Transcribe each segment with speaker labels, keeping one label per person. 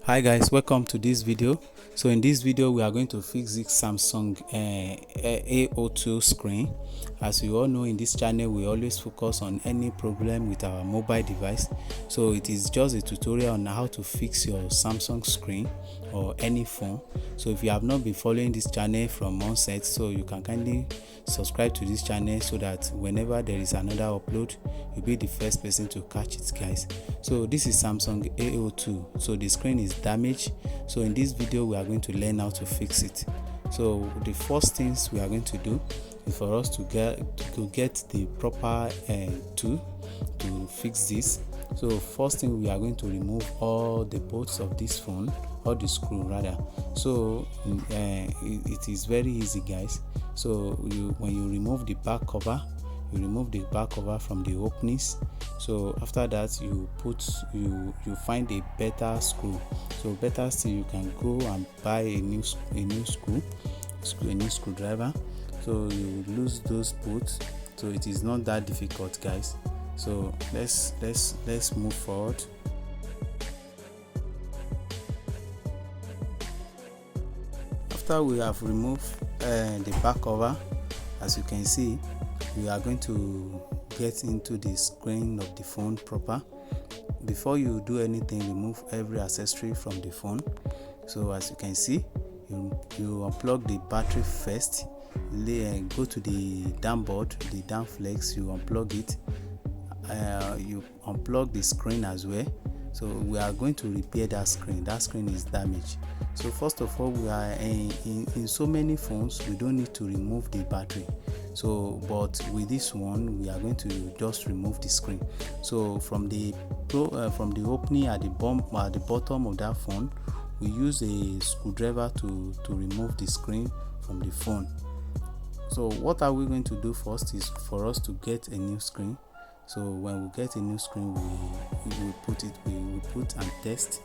Speaker 1: Hi guys, welcome to this video. So in this video we are going to fix this Samsung A02 screen. As you all know, in this channel we always focus on any problem with our mobile device. So it is just a tutorial on how to fix your Samsung screen or any phone. So if you have not been following this channel from onset, so you can kindly subscribe to this channel so that whenever there is another upload, you'll be the first person to catch it, guys. So this is Samsung A02. So the screen is damaged. So in this video we are going to learn how to fix it. So the first things we are going to do is for us to get the proper tool to fix this. So first thing, we are going to remove all the bolts of this phone, or the screw rather. So it is very easy, guys. So when you remove the back cover, you remove the back cover from the openings. So after that, you find a better screw. So better still, you can go and buy a new screwdriver. So you lose those bolts. So it is not that difficult, guys. So let's move forward. After we have removed the back cover, as you can see, we are going to get into the screen of the phone proper. Before you do anything, remove every accessory from the phone. So as you can see, you unplug the battery first, go to the down board, the down flex, you unplug it. You unplug the screen as well. So we are going to repair that screen. That screen is damaged. So first of all, we are in so many phones, we don't need to remove the battery. So but with this one, we are going to just remove the screen. So from the opening at the bottom of that phone, we use a screwdriver to remove the screen from the phone. So what are we going to do first is for us to get a new screen. So when we get a new screen, we put and test.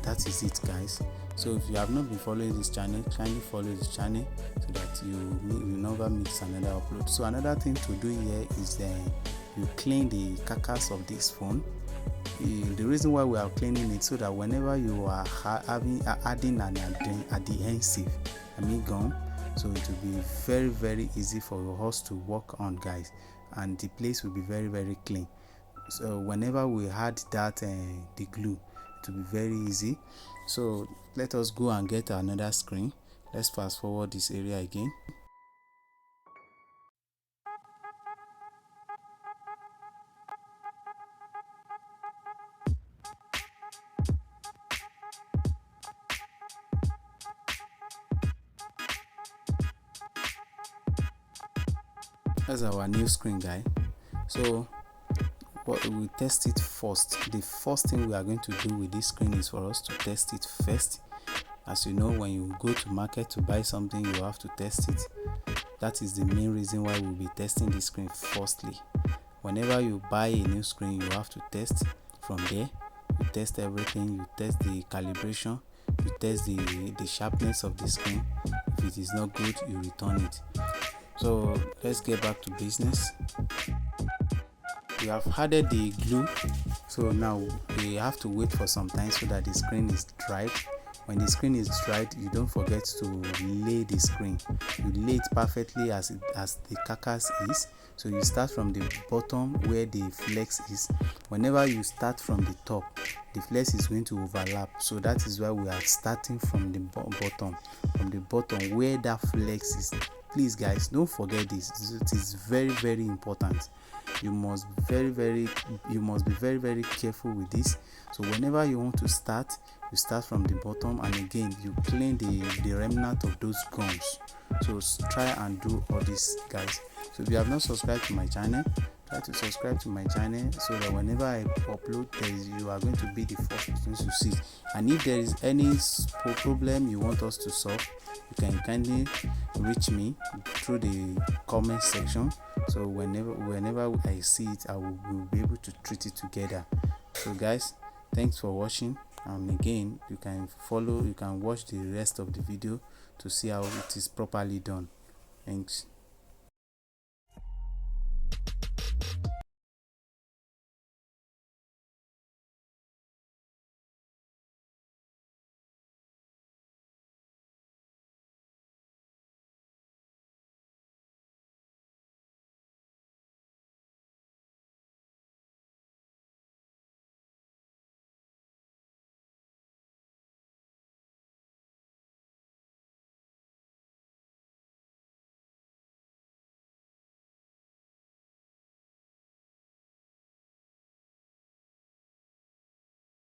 Speaker 1: That is it, guys. So if you have not been following this channel, kindly follow this channel so that you never miss another upload. So another thing to do here is you clean the carcass of this phone. The reason why we are cleaning it, so that whenever you are adding an adhesive, gum, so it will be very easy for us to work on, guys, and the place will be very clean. So whenever we add that the glue, it will be very easy. So let us go and get another screen. Let's fast forward this area again. That's our new screen, guy. So we test it first. The first thing we are going to do with this screen is for us to test it first. As you know, when you go to market to buy something, you have to test it. That is the main reason why we'll be testing this screen firstly. Whenever you buy a new screen, you have to test. From there, you test everything. You test the calibration, you test the sharpness of the screen. If it is not good, you return it. So let's get back to business. We have added the glue, so now we have to wait for some time so that the screen is dried. When the screen is dried, you don't forget to lay the screen. You lay it perfectly as the carcass is. So you start from the bottom where the flex is. Whenever you start from the top, the flex is going to overlap. So that is why we are starting from the bottom where that flex is. Please, guys, don't forget this. It is very important. You must be very careful with this. So whenever you want to start, you start from the bottom, and again you clean the remnant of those gums. So try and do all this, guys. So if you have not subscribed to my channel, try to subscribe to my channel so that whenever I upload, you are going to be the first person to see. And if there is any problem you want us to solve, you can kindly reach me through the comment section. So whenever I see it, we'll be able to treat it together. So guys, thanks for watching. Again, you can watch the rest of the video to see how it is properly done. Thanks.